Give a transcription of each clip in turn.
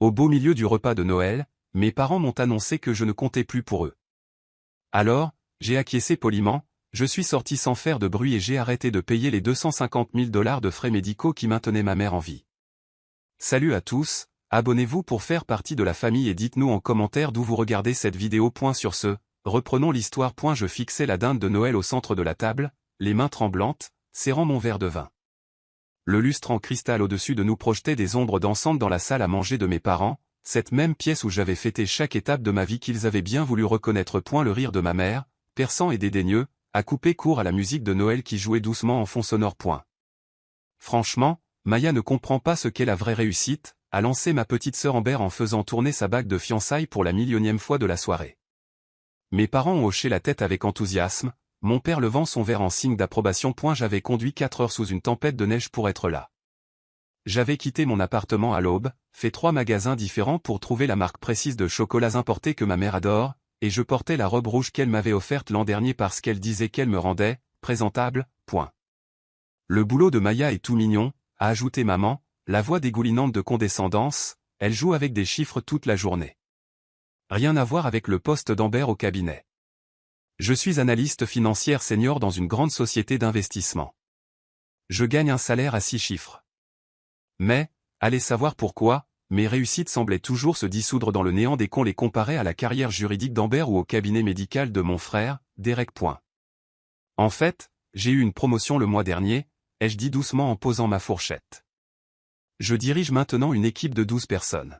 Au beau milieu du repas de Noël, mes parents m'ont annoncé que je ne comptais plus pour eux. Alors, j'ai acquiescé poliment, je suis sorti sans faire de bruit et j'ai arrêté de payer les 250 000 $ de frais médicaux qui maintenaient ma mère en vie. Salut à tous, abonnez-vous pour faire partie de la famille et dites-nous en commentaire d'où vous regardez cette vidéo. Sur ce, reprenons l'histoire. Je fixais la dinde de Noël au centre de la table, les mains tremblantes, serrant mon verre de vin. Le lustre en cristal au-dessus de nous projetait des ombres dansantes dans la salle à manger de mes parents, cette même pièce où j'avais fêté chaque étape de ma vie qu'ils avaient bien voulu reconnaître. Le rire de ma mère, perçant et dédaigneux, a coupé court à la musique de Noël qui jouait doucement en fond sonore. Franchement, Maya ne comprend pas ce qu'est la vraie réussite, a lancé ma petite sœur Amber en faisant tourner sa bague de fiançailles pour la millionième fois de la soirée. Mes parents ont hoché la tête avec enthousiasme, mon père levant son verre en signe d'approbation. J'avais conduit 4 heures sous une tempête de neige pour être là. J'avais quitté mon appartement à l'aube, fait 3 magasins différents pour trouver la marque précise de chocolats importés que ma mère adore, et je portais la robe rouge qu'elle m'avait offerte l'an dernier parce qu'elle disait qu'elle me rendait présentable. Le boulot de Maya est tout mignon, a ajouté maman, la voix dégoulinante de condescendance, elle joue avec des chiffres toute la journée. Rien à voir avec le poste d'Amber au cabinet. Je suis analyste financière senior dans une grande société d'investissement. Je gagne un salaire à 6 chiffres. Mais, allez savoir pourquoi, mes réussites semblaient toujours se dissoudre dans le néant dès qu'on les comparait à la carrière juridique d'Amber ou au cabinet médical de mon frère, Derek. En fait, j'ai eu une promotion le mois dernier, ai-je dit doucement en posant ma fourchette. Je dirige maintenant une équipe de 12 personnes.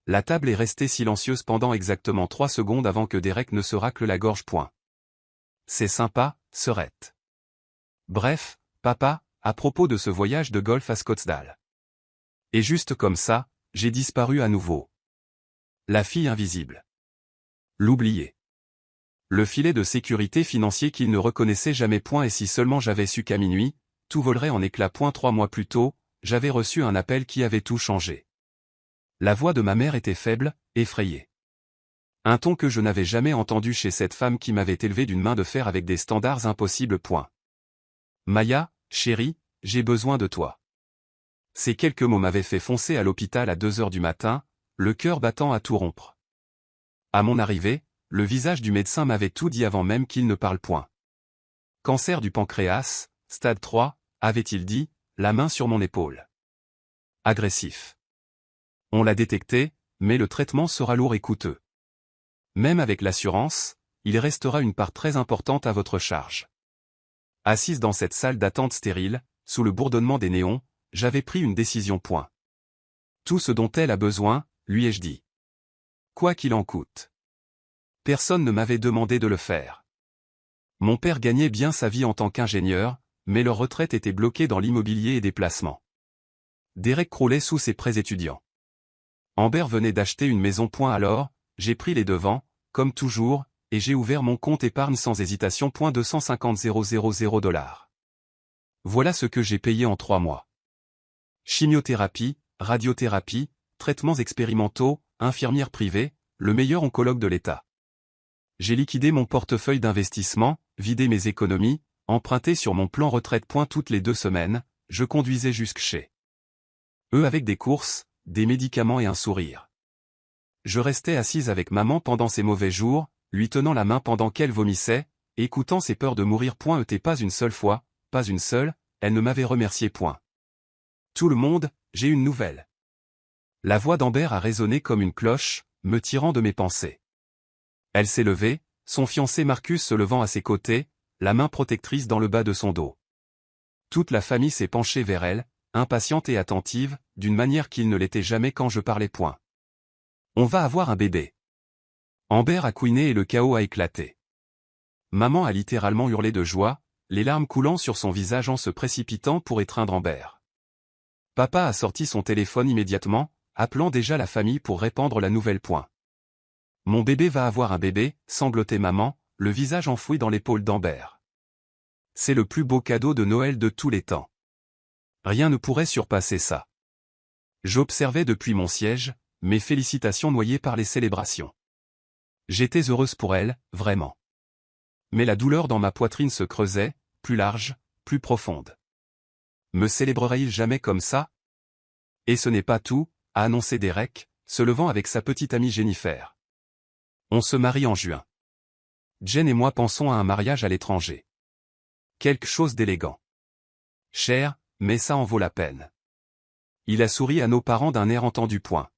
La table est restée silencieuse pendant exactement 3 secondes avant que Derek ne se racle la gorge. C'est sympa, sœurette. Bref, papa, à propos de ce voyage de golf à Scottsdale. Et juste comme ça, j'ai disparu à nouveau. La fille invisible. L'oublier. Le filet de sécurité financier qu'il ne reconnaissait jamais. Et si seulement j'avais su qu'à minuit, tout volerait en éclats. 3 mois plus tôt, j'avais reçu un appel qui avait tout changé. La voix de ma mère était faible, effrayée. Un ton que je n'avais jamais entendu chez cette femme qui m'avait élevé d'une main de fer avec des standards impossibles. Maya, chérie, j'ai besoin de toi. Ces quelques mots m'avaient fait foncer à l'hôpital à 2 heures du matin, le cœur battant à tout rompre. À mon arrivée, le visage du médecin m'avait tout dit avant même qu'il ne parle. Cancer du pancréas, stade 3, avait-il dit, la main sur mon épaule. Agressif. On l'a détecté, mais le traitement sera lourd et coûteux. Même avec l'assurance, il restera une part très importante à votre charge. Assise dans cette salle d'attente stérile, sous le bourdonnement des néons, j'avais pris une décision. Tout ce dont elle a besoin, lui ai-je dit. Quoi qu'il en coûte. Personne ne m'avait demandé de le faire. Mon père gagnait bien sa vie en tant qu'ingénieur, mais leur retraite était bloquée dans l'immobilier et des placements. Derek croulait sous ses prêts étudiants. Amber venait d'acheter une maison. Alors, j'ai pris les devants, comme toujours, et j'ai ouvert mon compte épargne sans hésitation. 250 000 $. Voilà ce que j'ai payé en 3 mois. Chimiothérapie, radiothérapie, traitements expérimentaux, infirmière privée, le meilleur oncologue de l'État. J'ai liquidé mon portefeuille d'investissement, vidé mes économies, emprunté sur mon plan retraite. Toutes les 2 semaines, je conduisais jusque chez eux avec des courses, des médicaments et un sourire. Je restais assise avec maman pendant ses mauvais jours, lui tenant la main pendant qu'elle vomissait, écoutant ses peurs de mourir. Et pas une seule fois, pas une seule, elle ne m'avait remercié. Tout le monde, j'ai une nouvelle. La voix d'Amber a résonné comme une cloche, me tirant de mes pensées. Elle s'est levée, son fiancé Marcus se levant à ses côtés, la main protectrice dans le bas de son dos. Toute la famille s'est penchée vers elle, impatiente et attentive, d'une manière qu'il ne l'était jamais quand je parlais. On va avoir un bébé. Amber a couiné et le chaos a éclaté. Maman a littéralement hurlé de joie, les larmes coulant sur son visage en se précipitant pour étreindre Amber. Papa a sorti son téléphone immédiatement, appelant déjà la famille pour répandre la nouvelle. Mon bébé va avoir un bébé, sanglotait maman, le visage enfoui dans l'épaule d'Amber. C'est le plus beau cadeau de Noël de tous les temps. Rien ne pourrait surpasser ça. J'observais depuis mon siège, mes félicitations noyées par les célébrations. J'étais heureuse pour elle, vraiment. Mais la douleur dans ma poitrine se creusait, plus large, plus profonde. Me célébrerait-il jamais comme ça? Et ce n'est pas tout, a annoncé Derek, se levant avec sa petite amie Jennifer. On se marie en juin. Jen et moi pensons à un mariage à l'étranger. Quelque chose d'élégant. Cher, mais ça en vaut la peine. Il a souri à nos parents d'un air entendu point.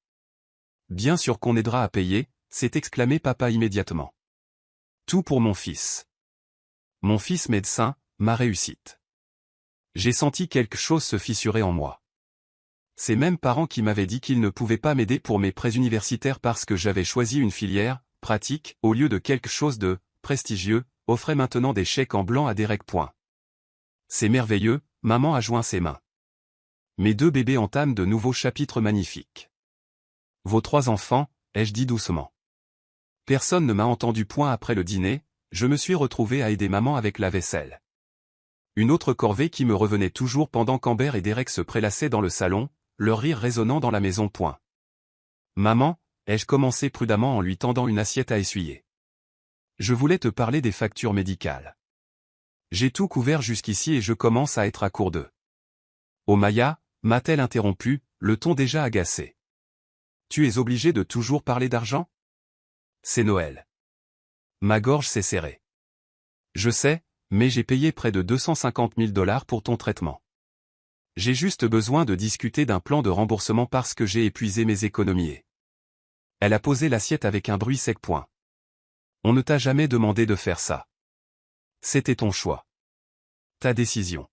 Bien sûr qu'on aidera à payer, s'est exclamé papa immédiatement. Tout pour mon fils. Mon fils médecin, ma réussite. J'ai senti quelque chose se fissurer en moi. Ces mêmes parents qui m'avaient dit qu'ils ne pouvaient pas m'aider pour mes prêts universitaires parce que j'avais choisi une filière, pratique, au lieu de quelque chose de prestigieux, offraient maintenant des chèques en blanc à Derek. C'est merveilleux, maman a joint ses mains. Mes 2 bébés entament de nouveaux chapitres magnifiques. Vos 3 enfants, ai-je dit doucement. Personne ne m'a entendu point après le dîner, je me suis retrouvé à aider maman avec la vaisselle. Une autre corvée qui me revenait toujours pendant qu'Amber et Derek se prélassaient dans le salon, leur rire résonnant dans la maison. Maman, ai-je commencé prudemment en lui tendant une assiette à essuyer. Je voulais te parler des factures médicales. J'ai tout couvert jusqu'ici et je commence à être à court d'eux. Oh Maya, m'a-t-elle interrompu, le ton déjà agacé. Tu es obligé de toujours parler d'argent? C'est Noël. Ma gorge s'est serrée. Je sais, mais j'ai payé près de 250 000 $ pour ton traitement. J'ai juste besoin de discuter d'un plan de remboursement parce que j'ai épuisé mes économies. Elle a posé l'assiette avec un bruit sec. On ne t'a jamais demandé de faire ça. C'était ton choix. Ta décision.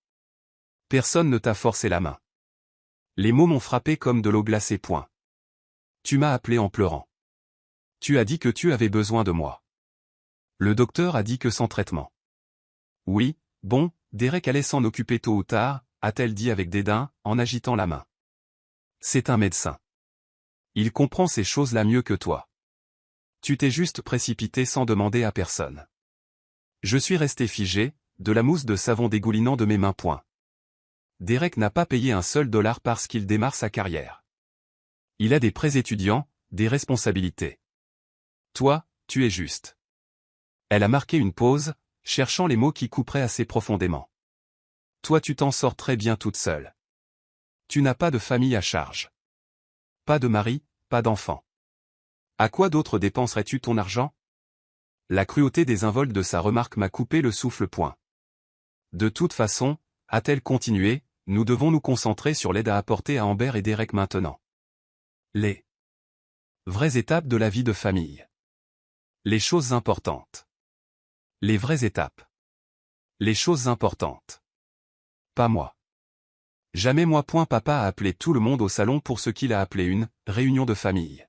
Personne ne t'a forcé la main. Les mots m'ont frappé comme de l'eau glacée. Tu m'as appelé en pleurant. Tu as dit que tu avais besoin de moi. Le docteur a dit que sans traitement. Oui, bon, Derek allait s'en occuper tôt ou tard, a-t-elle dit avec dédain, en agitant la main. C'est un médecin. Il comprend ces choses-là mieux que toi. Tu t'es juste précipité sans demander à personne. Je suis resté figé, de la mousse de savon dégoulinant de mes mains. Derek n'a pas payé un seul dollar parce qu'il démarre sa carrière. Il a des prêts étudiants, des responsabilités. Toi, tu es juste. Elle a marqué une pause, cherchant les mots qui couperaient assez profondément. Toi tu t'en sors très bien toute seule. Tu n'as pas de famille à charge. Pas de mari, pas d'enfant. À quoi d'autre dépenserais-tu ton argent? La cruauté désinvolte de sa remarque m'a coupé le souffle. De toute façon, a-t-elle continué, nous devons nous concentrer sur l'aide à apporter à Amber et Derek maintenant. Les vraies étapes de la vie de famille. Les choses importantes. Les vraies étapes. Les choses importantes. Pas moi. Jamais moi. Papa a appelé tout le monde au salon pour ce qu'il a appelé une réunion de famille.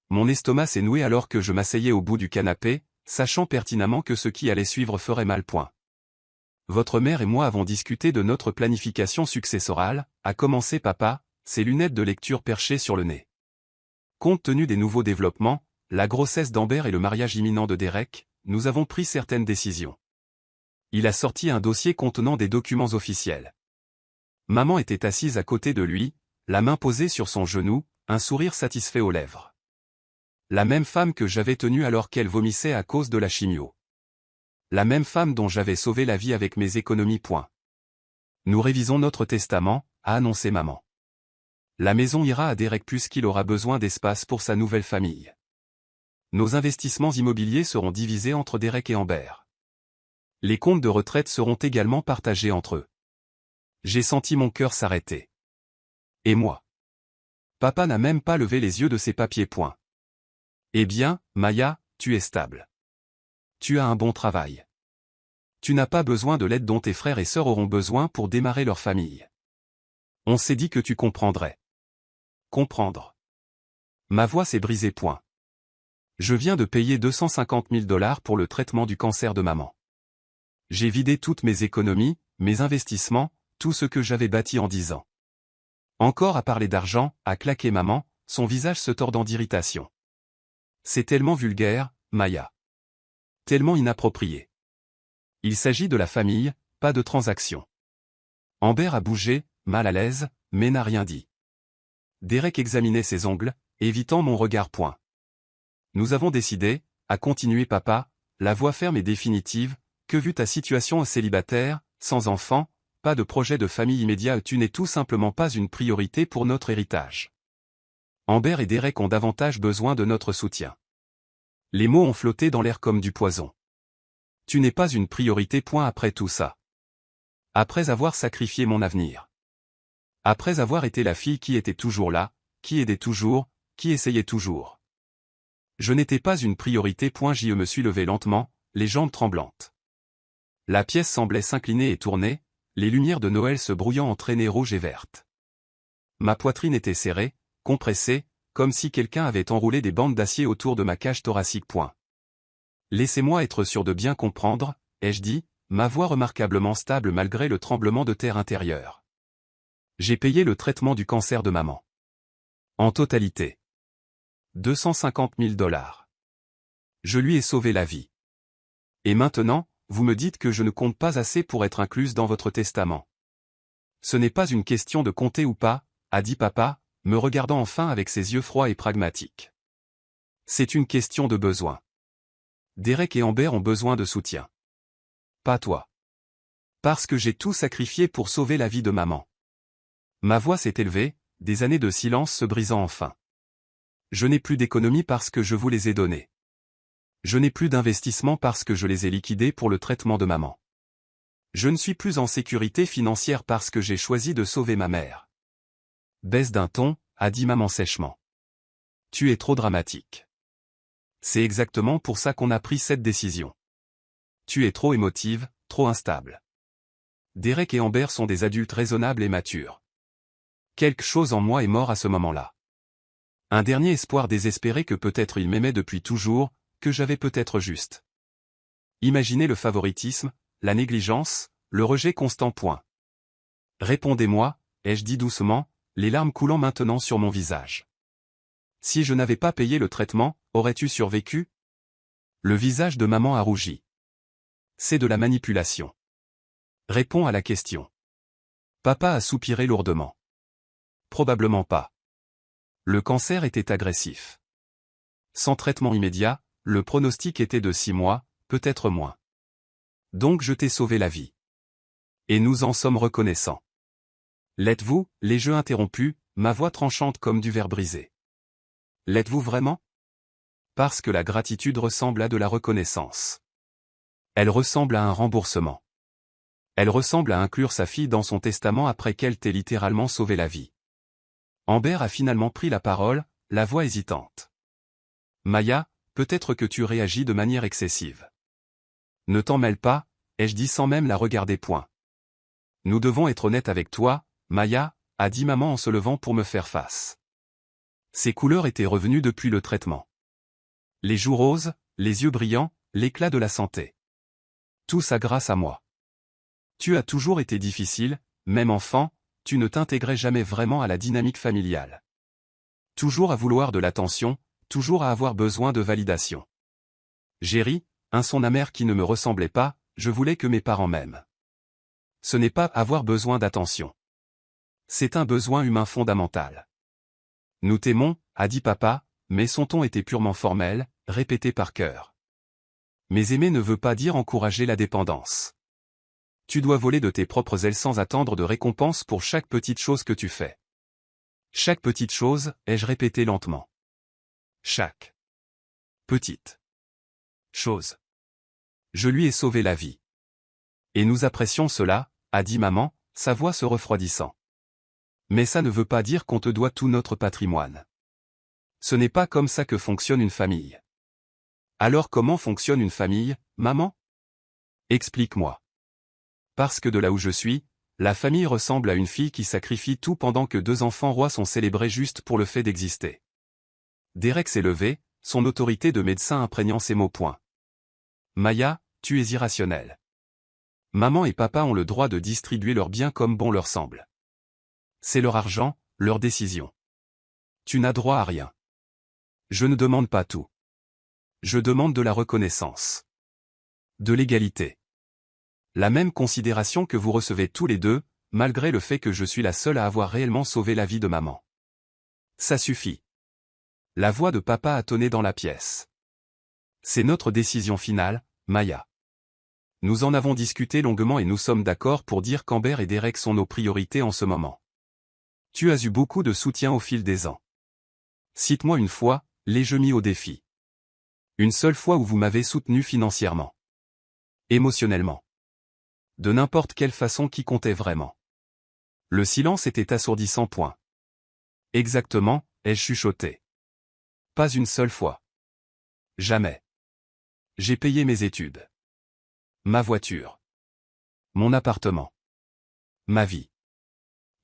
Mon estomac s'est noué alors que je m'asseyais au bout du canapé, sachant pertinemment que ce qui allait suivre ferait mal. Votre mère et moi avons discuté de notre planification successorale, a commencé papa, ses lunettes de lecture perchées sur le nez. Compte tenu des nouveaux développements, la grossesse d'Amber et le mariage imminent de Derek, nous avons pris certaines décisions. Il a sorti un dossier contenant des documents officiels. Maman était assise à côté de lui, la main posée sur son genou, un sourire satisfait aux lèvres. La même femme que j'avais tenue alors qu'elle vomissait à cause de la chimio. La même femme dont j'avais sauvé la vie avec mes économies. Nous révisons notre testament, a annoncé maman. La maison ira à Derek puisqu'il aura besoin d'espace pour sa nouvelle famille. Nos investissements immobiliers seront divisés entre Derek et Amber. Les comptes de retraite seront également partagés entre eux. J'ai senti mon cœur s'arrêter. Et moi? Papa n'a même pas levé les yeux de ses papiers. Eh bien, Maya, tu es stable. Tu as un bon travail. Tu n'as pas besoin de l'aide dont tes frères et sœurs auront besoin pour démarrer leur famille. On s'est dit que tu comprendrais. Comprendre. Ma voix s'est brisée. Je viens de payer 250 000 $ pour le traitement du cancer de maman. J'ai vidé toutes mes économies, mes investissements, tout ce que j'avais bâti en 10 ans. Encore à parler d'argent, a claqué maman, son visage se tordant d'irritation. C'est tellement vulgaire, Maya. Tellement inapproprié. Il s'agit de la famille, pas de transaction. Amber a bougé, mal à l'aise, mais n'a rien dit. Derek examinait ses ongles, évitant mon regard. Nous avons décidé, a continué papa, la voix ferme et définitive, que vu ta situation célibataire, sans enfant, pas de projet de famille immédiat, tu n'es tout simplement pas une priorité pour notre héritage. Amber et Derek ont davantage besoin de notre soutien. Les mots ont flotté dans l'air comme du poison. Tu n'es pas une priorité. Après tout ça. Après avoir sacrifié mon avenir. Après avoir été la fille qui était toujours là, qui aidait toujours, qui essayait toujours. Je n'étais pas une priorité. Je me suis levé lentement, les jambes tremblantes. La pièce semblait s'incliner et tourner, les lumières de Noël se brouillant en traînées rouges et vertes. Ma poitrine était serrée, compressée, comme si quelqu'un avait enroulé des bandes d'acier autour de ma cage thoracique. Laissez-moi être sûr de bien comprendre, ai-je dit, ma voix remarquablement stable malgré le tremblement de terre intérieur. J'ai payé le traitement du cancer de maman. En totalité. 250 000 $. Je lui ai sauvé la vie. Et maintenant, vous me dites que je ne compte pas assez pour être incluse dans votre testament. Ce n'est pas une question de compter ou pas, a dit papa, me regardant enfin avec ses yeux froids et pragmatiques. C'est une question de besoin. Derek et Amber ont besoin de soutien. Pas toi. Parce que j'ai tout sacrifié pour sauver la vie de maman. Ma voix s'est élevée, des années de silence se brisant enfin. Je n'ai plus d'économie parce que je vous les ai donnés. Je n'ai plus d'investissement parce que je les ai liquidés pour le traitement de maman. Je ne suis plus en sécurité financière parce que j'ai choisi de sauver ma mère. Baisse d'un ton, a dit maman sèchement. Tu es trop dramatique. C'est exactement pour ça qu'on a pris cette décision. Tu es trop émotive, trop instable. Derek et Amber sont des adultes raisonnables et matures. Quelque chose en moi est mort à ce moment-là. Un dernier espoir désespéré que peut-être ils m'aimaient depuis toujours, que j'avais peut-être juste. Imaginez le favoritisme, la négligence, le rejet constant. Répondez-moi, ai-je dit doucement, les larmes coulant maintenant sur mon visage. Si je n'avais pas payé le traitement, aurais-tu survécu? Le visage de maman a rougi. C'est de la manipulation. Réponds à la question. Papa a soupiré lourdement. Probablement pas. Le cancer était agressif. Sans traitement immédiat, le pronostic était de 6 mois, peut-être moins. Donc je t'ai sauvé la vie. Et nous en sommes reconnaissants. L'êtes-vous, les jeux interrompus, ma voix tranchante comme du verre brisé. L'êtes-vous vraiment? Parce que la gratitude ressemble à de la reconnaissance. Elle ressemble à un remboursement. Elle ressemble à inclure sa fille dans son testament après qu'elle t'ait littéralement sauvé la vie. Amber a finalement pris la parole, la voix hésitante. Maya, peut-être que tu réagis de manière excessive. Ne t'en mêle pas, ai-je dit sans même la regarder. Nous devons être honnêtes avec toi, Maya, a dit maman en se levant pour me faire face. Ses couleurs étaient revenues depuis le traitement. Les joues roses, les yeux brillants, l'éclat de la santé. Tout ça grâce à moi. Tu as toujours été difficile, même enfant, tu ne t'intégrais jamais vraiment à la dynamique familiale. Toujours à vouloir de l'attention, toujours à avoir besoin de validation. J'ai ri, un son amer qui ne me ressemblait pas, je voulais que mes parents m'aiment. Ce n'est pas avoir besoin d'attention. C'est un besoin humain fondamental. Nous t'aimons, a dit papa, mais son ton était purement formel, répété par cœur. Mais aimer ne veut pas dire encourager la dépendance. Tu dois voler de tes propres ailes sans attendre de récompense pour chaque petite chose que tu fais. Chaque petite chose, ai-je répété lentement. Chaque petite chose. Je lui ai sauvé la vie. Et nous apprécions cela, a dit maman, sa voix se refroidissant. Mais ça ne veut pas dire qu'on te doit tout notre patrimoine. Ce n'est pas comme ça que fonctionne une famille. Alors comment fonctionne une famille, maman? Explique-moi. Parce que de là où je suis, la famille ressemble à une fille qui sacrifie tout pendant que 2 enfants rois sont célébrés juste pour le fait d'exister. Derek s'est levé, son autorité de médecin imprégnant ses mots. Maya, tu es irrationnelle. Maman et papa ont le droit de distribuer leurs biens comme bon leur semble. C'est leur argent, leur décision. Tu n'as droit à rien. Je ne demande pas tout. Je demande de la reconnaissance. De l'égalité. La même considération que vous recevez tous les deux, malgré le fait que je suis la seule à avoir réellement sauvé la vie de maman. Ça suffit. La voix de papa a tonné dans la pièce. C'est notre décision finale, Maya. Nous en avons discuté longuement et nous sommes d'accord pour dire qu'Amber et Derek sont nos priorités en ce moment. Tu as eu beaucoup de soutien au fil des ans. Cite-moi une fois, l'ai-je mis au défi? Une seule fois où vous m'avez soutenu financièrement. Émotionnellement. De n'importe quelle façon qui comptait vraiment. Le silence était assourdissant. Point. Exactement, ai-je chuchoté. Pas une seule fois. Jamais. J'ai payé mes études. Ma voiture. Mon appartement. Ma vie.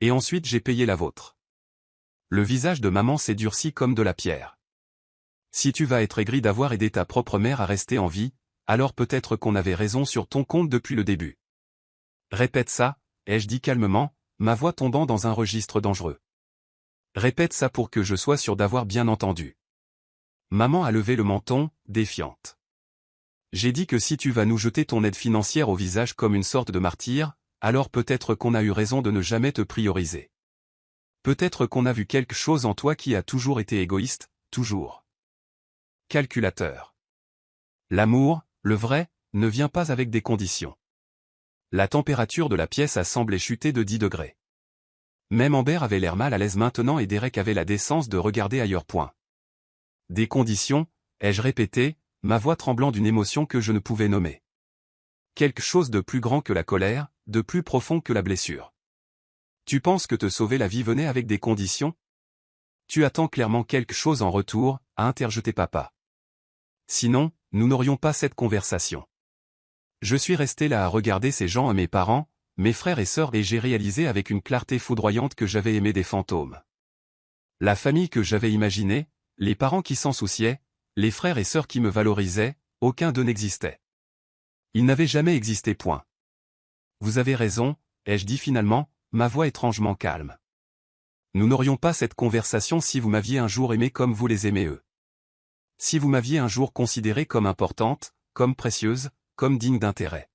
Et ensuite j'ai payé la vôtre. Le visage de maman s'est durci comme de la pierre. Si tu vas être aigri d'avoir aidé ta propre mère à rester en vie, alors peut-être qu'on avait raison sur ton compte depuis le début. Répète ça, ai-je dit calmement, ma voix tombant dans un registre dangereux. Répète ça pour que je sois sûr d'avoir bien entendu. Maman a levé le menton, défiante. J'ai dit que si tu vas nous jeter ton aide financière au visage comme une sorte de martyr, alors peut-être qu'on a eu raison de ne jamais te prioriser. Peut-être qu'on a vu quelque chose en toi qui a toujours été égoïste, toujours. Calculateur. L'amour, le vrai, ne vient pas avec des conditions. La température de la pièce a semblé chuter de 10 degrés. Même Amber avait l'air mal à l'aise maintenant et Derek avait la décence de regarder ailleurs. Point. Des conditions, ai-je répété, ma voix tremblant d'une émotion que je ne pouvais nommer. Quelque chose de plus grand que la colère, de plus profond que la blessure. Tu penses que te sauver la vie venait avec des conditions? Tu attends clairement quelque chose en retour, a interjeté papa. Sinon, nous n'aurions pas cette conversation. Je suis resté là à regarder ces gens à mes parents, mes frères et sœurs et j'ai réalisé avec une clarté foudroyante que j'avais aimé des fantômes. La famille que j'avais imaginée, les parents qui s'en souciaient, les frères et sœurs qui me valorisaient, aucun d'eux n'existait. Ils n'avaient jamais existé. Point. Vous avez raison, ai-je dit finalement, ma voix étrangement calme. Nous n'aurions pas cette conversation si vous m'aviez un jour aimé comme vous les aimez eux. Si vous m'aviez un jour considérée comme importante, comme précieuse, comme digne d'intérêt.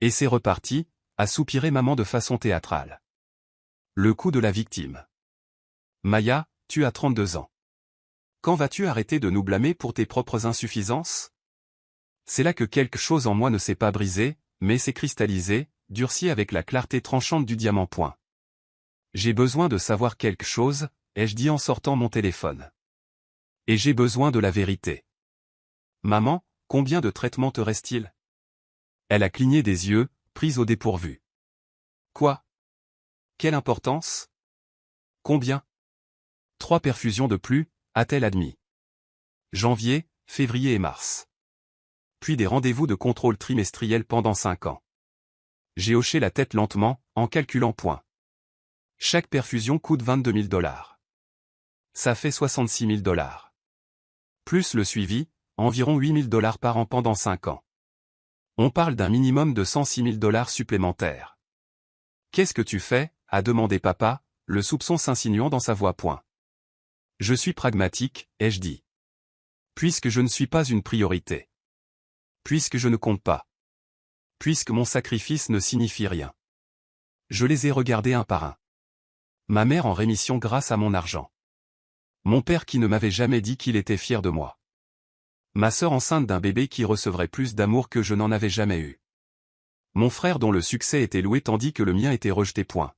Et c'est reparti, a soupiré maman de façon théâtrale. Le coup de la victime. Maya, tu as 32 ans. Quand vas-tu arrêter de nous blâmer pour tes propres insuffisances? C'est là que quelque chose en moi ne s'est pas brisé, mais s'est cristallisé, durci avec la clarté tranchante du diamant. Point. J'ai besoin de savoir quelque chose, ai-je dit en sortant mon téléphone. Et j'ai besoin de la vérité. Maman, combien de traitements te reste-t-il? Elle a cligné des yeux, prise au dépourvu. Quoi? Quelle importance? Combien? 3 perfusions de plus, a-t-elle admis. Janvier, février et mars. Puis des rendez-vous de contrôle trimestriel pendant 5 ans. J'ai hoché la tête lentement, en calculant. Point. Chaque perfusion coûte $22 000. Ça fait $66 000. Plus le suivi, environ $8 000 par an pendant 5 ans. On parle d'un minimum de $106 000 supplémentaires. Qu'est-ce que tu fais? A demandé papa, le soupçon s'insinuant dans sa voix. Point. Je suis pragmatique, ai-je dit. Puisque je ne suis pas une priorité. Puisque je ne compte pas. Puisque mon sacrifice ne signifie rien. Je les ai regardés un par un. Ma mère en rémission grâce à mon argent. Mon père qui ne m'avait jamais dit qu'il était fier de moi. Ma sœur enceinte d'un bébé qui recevrait plus d'amour que je n'en avais jamais eu. Mon frère dont le succès était loué tandis que le mien était rejeté. Point.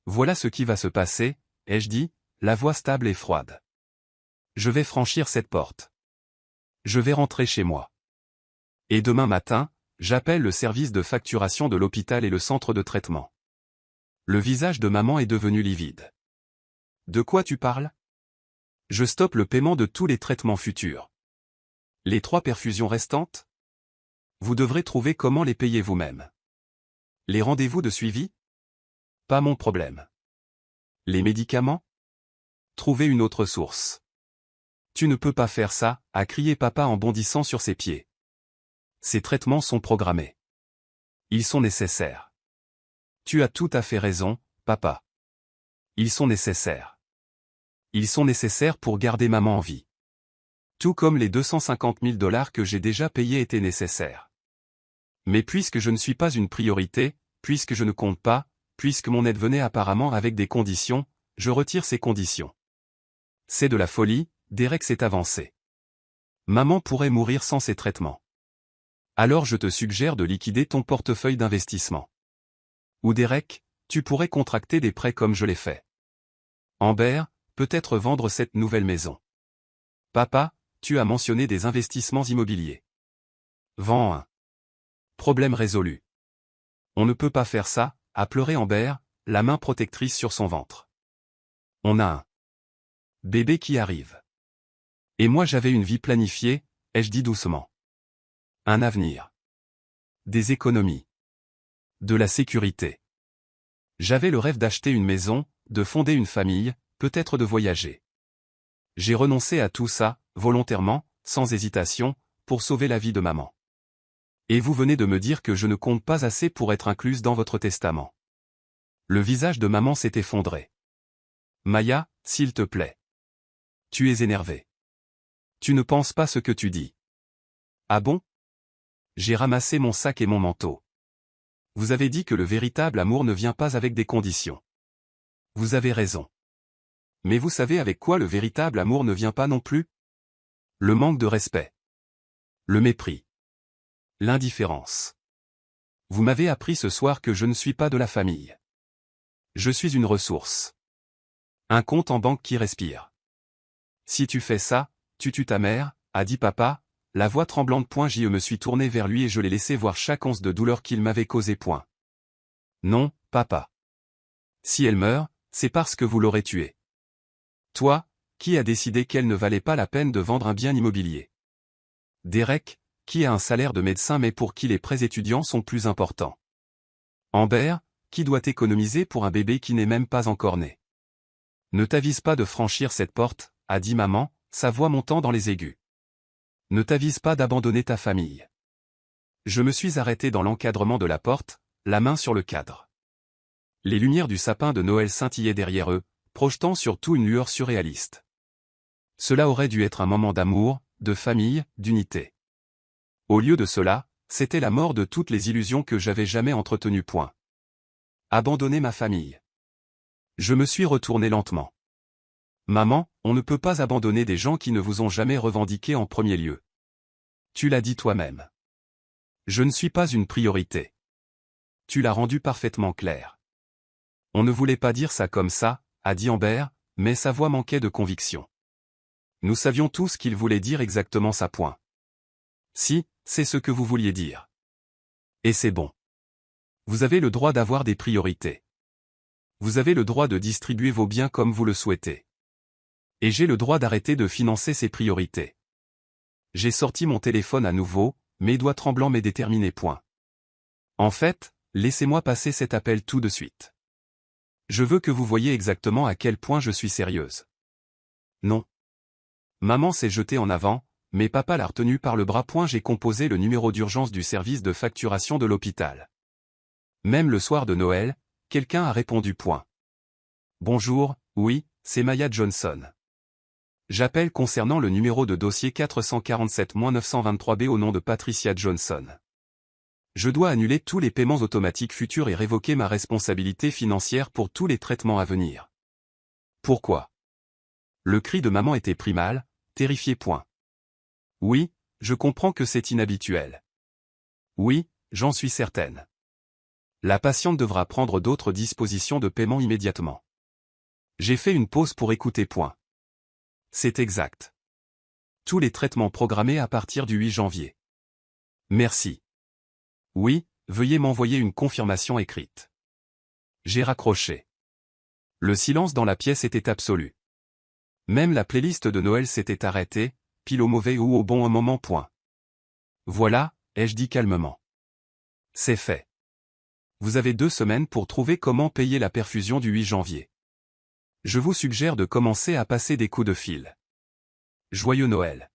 Voilà ce qui va se passer, ai-je dit, la voix stable et froide. Je vais franchir cette porte. Je vais rentrer chez moi. Et demain matin, j'appelle le service de facturation de l'hôpital et le centre de traitement. Le visage de maman est devenu livide. De quoi tu parles? Je stoppe le paiement de tous les traitements futurs. Les 3 perfusions restantes? Vous devrez trouver comment les payer vous-même. Les rendez-vous de suivi? Pas mon problème. Les médicaments? Trouvez une autre source. Tu ne peux pas faire ça, a crié papa en bondissant sur ses pieds. Ces traitements sont programmés. Ils sont nécessaires. Tu as tout à fait raison, papa. Ils sont nécessaires. Ils sont nécessaires pour garder maman en vie. Tout comme les $250 000 que j'ai déjà payés étaient nécessaires. Mais puisque je ne suis pas une priorité, puisque je ne compte pas, puisque mon aide venait apparemment avec des conditions, je retire ces conditions. C'est de la folie, Derek s'est avancé. Maman pourrait mourir sans ces traitements. Alors je te suggère de liquider ton portefeuille d'investissement. Ou Derek, tu pourrais contracter des prêts comme je l'ai fait. Amber, peut-être vendre cette nouvelle maison. Papa, tu as mentionné des investissements immobiliers. Vends un. Problème résolu. On ne peut pas faire ça, a pleuré Amber, la main protectrice sur son ventre. On a un bébé qui arrive. Et moi j'avais une vie planifiée, ai-je dit doucement. Un avenir. Des économies. De la sécurité. J'avais le rêve d'acheter une maison, de fonder une famille, peut-être de voyager. J'ai renoncé à tout ça, volontairement, sans hésitation, pour sauver la vie de maman. Et vous venez de me dire que je ne compte pas assez pour être incluse dans votre testament. Le visage de maman s'est effondré. Maya, s'il te plaît. Tu es énervée. Tu ne penses pas ce que tu dis. Ah bon? J'ai ramassé mon sac et mon manteau. Vous avez dit que le véritable amour ne vient pas avec des conditions. Vous avez raison. Mais vous savez avec quoi le véritable amour ne vient pas non plus? Le manque de respect. Le mépris. L'indifférence. Vous m'avez appris ce soir que je ne suis pas de la famille. Je suis une ressource. Un compte en banque qui respire. Si tu fais ça, tu tues ta mère, a dit papa, la voix tremblante. Je me suis tourné vers lui et je l'ai laissé voir chaque once de douleur qu'il m'avait causé. Non, papa. Si elle meurt, c'est parce que vous l'aurez tuée. Toi, qui a décidé qu'elle ne valait pas la peine de vendre un bien immobilier? Derek, qui a un salaire de médecin mais pour qui les prêts étudiants sont plus importants? Amber, qui doit économiser pour un bébé qui n'est même pas encore né? Ne t'avise pas de franchir cette porte, a dit maman, sa voix montant dans les aigus. Ne t'avise pas d'abandonner ta famille. Je me suis arrêté dans l'encadrement de la porte, la main sur le cadre. Les lumières du sapin de Noël scintillaient derrière eux, projetant surtout une lueur surréaliste. Cela aurait dû être un moment d'amour, de famille, d'unité. Au lieu de cela, c'était la mort de toutes les illusions que j'avais jamais entretenues. Abandonner ma famille. Je me suis retourné lentement. Maman, on ne peut pas abandonner des gens qui ne vous ont jamais revendiqué en premier lieu. Tu l'as dit toi-même. Je ne suis pas une priorité. Tu l'as rendu parfaitement clair. On ne voulait pas dire ça comme ça, a dit Amber, mais sa voix manquait de conviction. Nous savions tous qu'il voulait dire exactement ça. Si, c'est ce que vous vouliez dire. Et c'est bon. Vous avez le droit d'avoir des priorités. Vous avez le droit de distribuer vos biens comme vous le souhaitez. Et j'ai le droit d'arrêter de financer ces priorités. J'ai sorti mon téléphone à nouveau, mes doigts tremblants mais déterminés. En fait, laissez-moi passer cet appel tout de suite. Je veux que vous voyiez exactement à quel point je suis sérieuse. Non. Maman s'est jetée en avant, mais papa l'a retenue par le bras. J'ai composé le numéro d'urgence du service de facturation de l'hôpital. Même le soir de Noël, quelqu'un a répondu. Bonjour, oui, c'est Maya Johnson. J'appelle concernant le numéro de dossier 447-923B au nom de Patricia Johnson. Je dois annuler tous les paiements automatiques futurs et révoquer ma responsabilité financière pour tous les traitements à venir. Pourquoi? Le cri de maman était primal, terrifié. Oui, je comprends que c'est inhabituel. Oui, j'en suis certaine. La patiente devra prendre d'autres dispositions de paiement immédiatement. J'ai fait une pause pour écouter. C'est exact. Tous les traitements programmés à partir du 8 janvier. Merci. Oui, veuillez m'envoyer une confirmation écrite. J'ai raccroché. Le silence dans la pièce était absolu. Même la playlist de Noël s'était arrêtée, pile au mauvais ou au bon moment. Voilà, ai-je dit calmement. C'est fait. Vous avez 2 semaines pour trouver comment payer la perfusion du 8 janvier. Je vous suggère de commencer à passer des coups de fil. Joyeux Noël.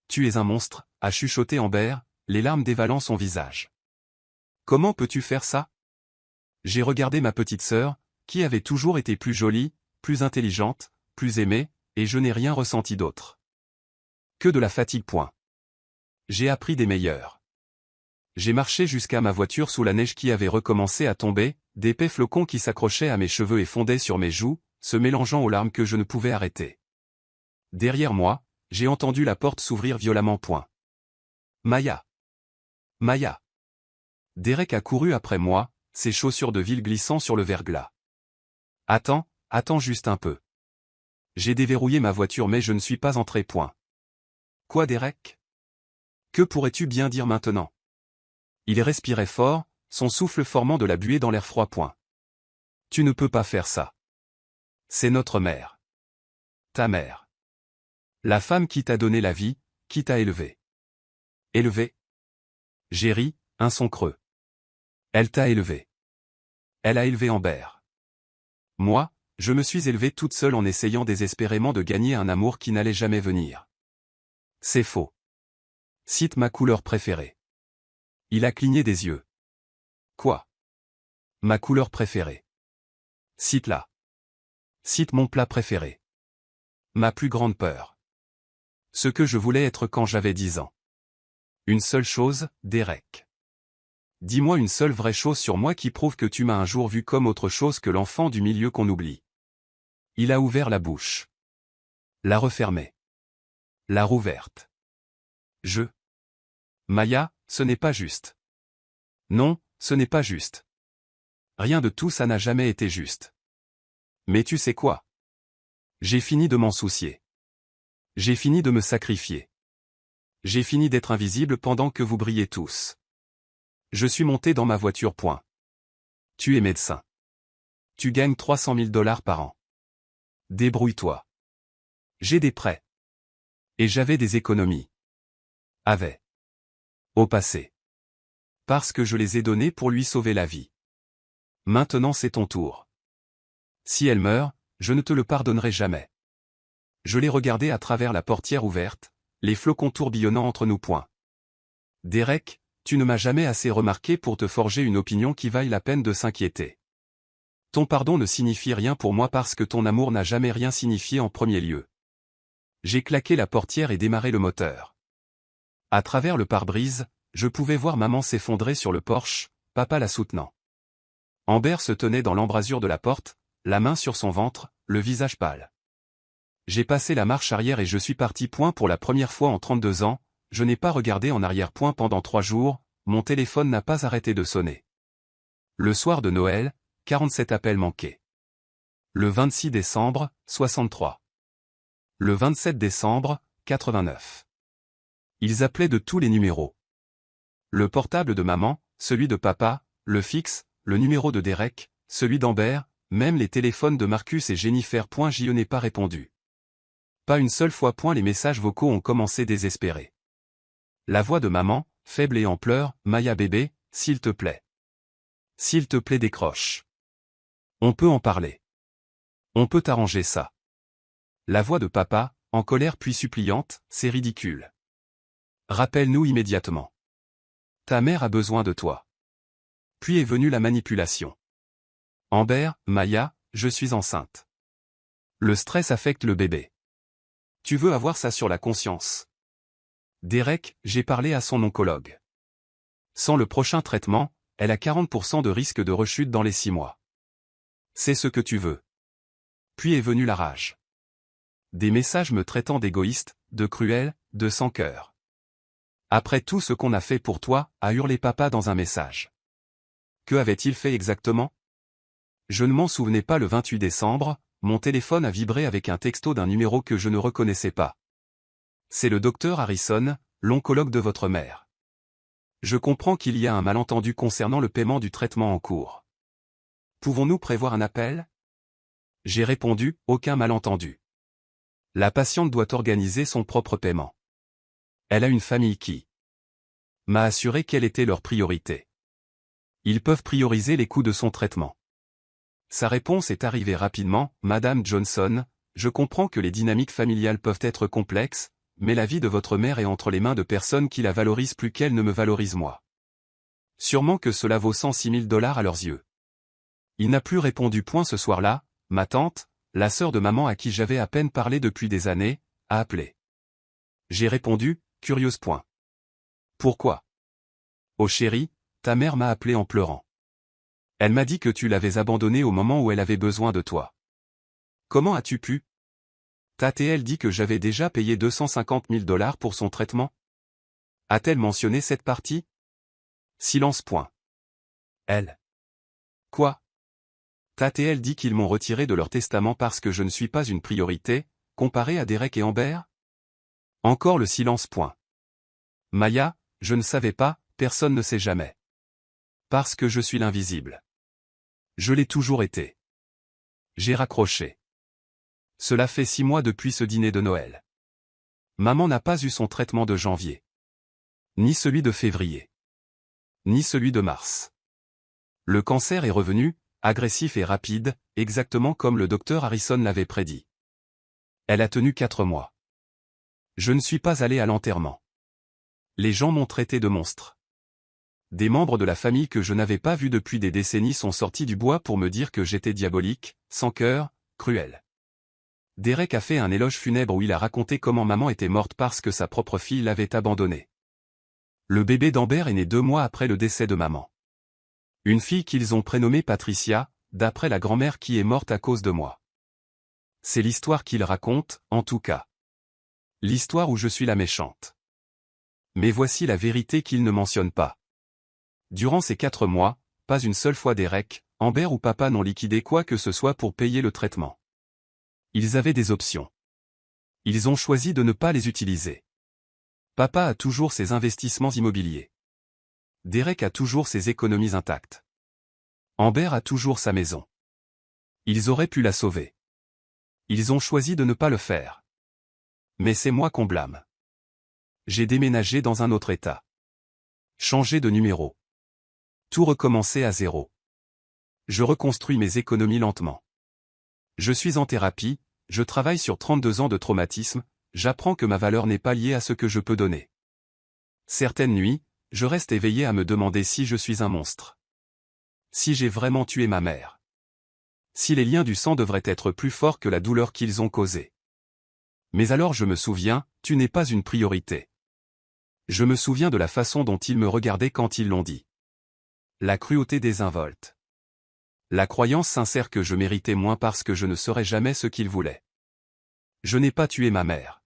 Tu es un monstre, a chuchoté Amber, les larmes dévalant son visage. Comment peux-tu faire ça? J'ai regardé ma petite sœur, qui avait toujours été plus jolie, plus intelligente, plus aimée, et je n'ai rien ressenti d'autre. Que de la fatigue. J'ai appris des meilleurs. J'ai marché jusqu'à ma voiture sous la neige qui avait recommencé à tomber, d'épais flocons qui s'accrochaient à mes cheveux et fondaient sur mes joues, se mélangeant aux larmes que je ne pouvais arrêter. Derrière moi, j'ai entendu la porte s'ouvrir violemment. Maya. Maya. Derek a couru après moi, ses chaussures de ville glissant sur le verglas. Attends juste un peu. J'ai déverrouillé ma voiture mais je ne suis pas entré. Point. Quoi, Derek? Que pourrais-tu bien dire maintenant? Il respirait fort, son souffle formant de la buée dans l'air froid. Point. Tu ne peux pas faire ça. C'est notre mère. Ta mère. La femme qui t'a donné la vie, qui t'a élevé. Élevé? J'ai ri, un son creux. Elle t'a élevé. Elle a élevé Amber. Moi, je me suis élevée toute seule en essayant désespérément de gagner un amour qui n'allait jamais venir. C'est faux. Cite ma couleur préférée. Il a cligné des yeux. Quoi? Ma couleur préférée. Cite-la. Cite mon plat préféré. Ma plus grande peur. Ce que je voulais être quand j'avais 10 ans. Une seule chose, Derek. Dis-moi une seule vraie chose sur moi qui prouve que tu m'as un jour vu comme autre chose que l'enfant du milieu qu'on oublie. Il a ouvert la bouche. La refermée. La rouverte. Maya, ce n'est pas juste. Non, ce n'est pas juste. Rien de tout ça n'a jamais été juste. Mais tu sais quoi? J'ai fini de m'en soucier. J'ai fini de me sacrifier. J'ai fini d'être invisible pendant que vous brillez tous. Je suis monté dans ma voiture. Point. Tu es médecin. Tu gagnes 300 000 $ par an. Débrouille-toi. J'ai des prêts. Et j'avais des économies. Avait. Au passé. Parce que je les ai donnés pour lui sauver la vie. Maintenant c'est ton tour. Si elle meurt, je ne te le pardonnerai jamais. Je l'ai regardé à travers la portière ouverte, les flocons tourbillonnant entre nous. Point. Derek, tu ne m'as jamais assez remarqué pour te forger une opinion qui vaille la peine de s'inquiéter. Ton pardon ne signifie rien pour moi parce que ton amour n'a jamais rien signifié en premier lieu. J'ai claqué la portière et démarré le moteur. À travers le pare-brise, je pouvais voir maman s'effondrer sur le porche, papa la soutenant. Amber se tenait dans l'embrasure de la porte, la main sur son ventre, le visage pâle. J'ai passé la marche arrière et je suis parti. Point. Pour la première fois en 32 ans, je n'ai pas regardé en arrière. Point. Pendant 3 jours, mon téléphone n'a pas arrêté de sonner. Le soir de Noël, 47 appels manqués. Le 26 décembre, 63. Le 27 décembre, 89. Ils appelaient de tous les numéros. Le portable de maman, celui de papa, le fixe, le numéro de Derek, celui d'Amber, même les téléphones de Marcus et Jennifer. J'y n'ai pas répondu. Pas une seule fois. Les messages vocaux ont commencé désespérés. La voix de maman, faible et en pleurs, Maya bébé, s'il te plaît. S'il te plaît décroche. On peut en parler. On peut arranger ça. La voix de papa, en colère puis suppliante, c'est ridicule. Rappelle-nous immédiatement. Ta mère a besoin de toi. Puis est venue la manipulation. Amber, Maya, je suis enceinte. Le stress affecte le bébé. Tu veux avoir ça sur la conscience. Derek, j'ai parlé à son oncologue. Sans le prochain traitement, elle a 40% de risque de rechute dans les 6 mois. C'est ce que tu veux. Puis est venue la rage. Des messages me traitant d'égoïste, de cruel, de sans cœur. Après tout ce qu'on a fait pour toi, a hurlé papa dans un message. Que avait-il fait exactement? Je ne m'en souvenais pas. Le 28 décembre, mon téléphone a vibré avec un texto d'un numéro que je ne reconnaissais pas. C'est le docteur Harrison, l'oncologue de votre mère. Je comprends qu'il y a un malentendu concernant le paiement du traitement en cours. Pouvons-nous prévoir un appel? J'ai répondu, aucun malentendu. La patiente doit organiser son propre paiement. Elle a une famille qui m'a assuré quelle était leur priorité. Ils peuvent prioriser les coûts de son traitement. Sa réponse est arrivée rapidement, Madame Johnson, je comprends que les dynamiques familiales peuvent être complexes, mais la vie de votre mère est entre les mains de personnes qui la valorisent plus qu'elle ne me valorise moi. Sûrement que cela vaut 106 000 $ à leurs yeux. Il n'a plus répondu. Ce soir-là, ma tante, la sœur de maman à qui j'avais à peine parlé depuis des années, a appelé. J'ai répondu, curieuse. Pourquoi? Oh chérie, ta mère m'a appelé en pleurant. Elle m'a dit que tu l'avais abandonnée au moment où elle avait besoin de toi. Comment as-tu pu? T'a-t-elle dit que j'avais déjà payé 250 000 $ pour son traitement? A-t-elle mentionné cette partie? Silence. Elle. Quoi? TATL dit qu'ils m'ont retiré de leur testament parce que je ne suis pas une priorité, comparé à Derek et Amber? Encore le silence. Point. Maya, je ne savais pas, personne ne sait jamais. Parce que je suis l'invisible. Je l'ai toujours été. J'ai raccroché. Cela fait 6 mois depuis ce dîner de Noël. Maman n'a pas eu son traitement de janvier. Ni celui de février. Ni celui de mars. Le cancer est revenu, agressif et rapide, exactement comme le docteur Harrison l'avait prédit. Elle a tenu 4 mois. Je ne suis pas allé à l'enterrement. Les gens m'ont traité de monstre. Des membres de la famille que je n'avais pas vus depuis des décennies sont sortis du bois pour me dire que j'étais diabolique, sans cœur, cruel. Derek a fait un éloge funèbre où il a raconté comment maman était morte parce que sa propre fille l'avait abandonnée. Le bébé d'Amber est né 2 mois après le décès de maman. Une fille qu'ils ont prénommée Patricia, d'après la grand-mère qui est morte à cause de moi. C'est l'histoire qu'il raconte, en tout cas. L'histoire où je suis la méchante. Mais voici la vérité qu'il ne mentionne pas. Durant ces 4 mois, pas une seule fois Derek, Amber ou papa n'ont liquidé quoi que ce soit pour payer le traitement. Ils avaient des options. Ils ont choisi de ne pas les utiliser. Papa a toujours ses investissements immobiliers. Derek a toujours ses économies intactes. Amber a toujours sa maison. Ils auraient pu la sauver. Ils ont choisi de ne pas le faire. Mais c'est moi qu'on blâme. J'ai déménagé dans un autre état. Changé de numéro. Tout recommencer à zéro. Je reconstruis mes économies lentement. Je suis en thérapie, je travaille sur 32 ans de traumatisme, j'apprends que ma valeur n'est pas liée à ce que je peux donner. Certaines nuits, je reste éveillé à me demander si je suis un monstre. Si j'ai vraiment tué ma mère. Si les liens du sang devraient être plus forts que la douleur qu'ils ont causée. Mais alors je me souviens, tu n'es pas une priorité. Je me souviens de la façon dont ils me regardaient quand ils l'ont dit. La cruauté désinvolte. La croyance sincère que je méritais moins parce que je ne serais jamais ce qu'ils voulaient. Je n'ai pas tué ma mère.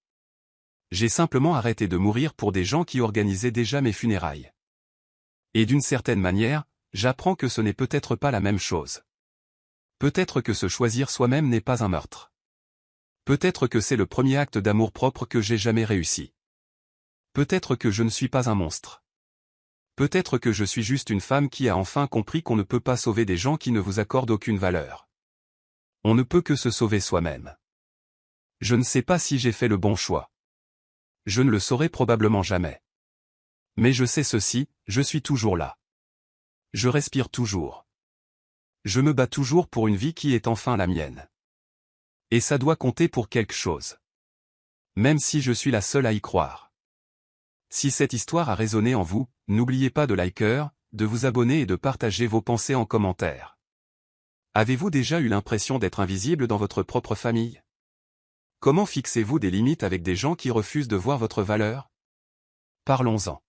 J'ai simplement arrêté de mourir pour des gens qui organisaient déjà mes funérailles. Et d'une certaine manière, j'apprends que ce n'est peut-être pas la même chose. Peut-être que se choisir soi-même n'est pas un meurtre. Peut-être que c'est le premier acte d'amour-propre que j'ai jamais réussi. Peut-être que je ne suis pas un monstre. Peut-être que je suis juste une femme qui a enfin compris qu'on ne peut pas sauver des gens qui ne vous accordent aucune valeur. On ne peut que se sauver soi-même. Je ne sais pas si j'ai fait le bon choix. Je ne le saurai probablement jamais. Mais je sais ceci, je suis toujours là. Je respire toujours. Je me bats toujours pour une vie qui est enfin la mienne. Et ça doit compter pour quelque chose. Même si je suis la seule à y croire. Si cette histoire a résonné en vous, n'oubliez pas de liker, de vous abonner et de partager vos pensées en commentaire. Avez-vous déjà eu l'impression d'être invisible dans votre propre famille? Comment fixez-vous des limites avec des gens qui refusent de voir votre valeur? Parlons-en.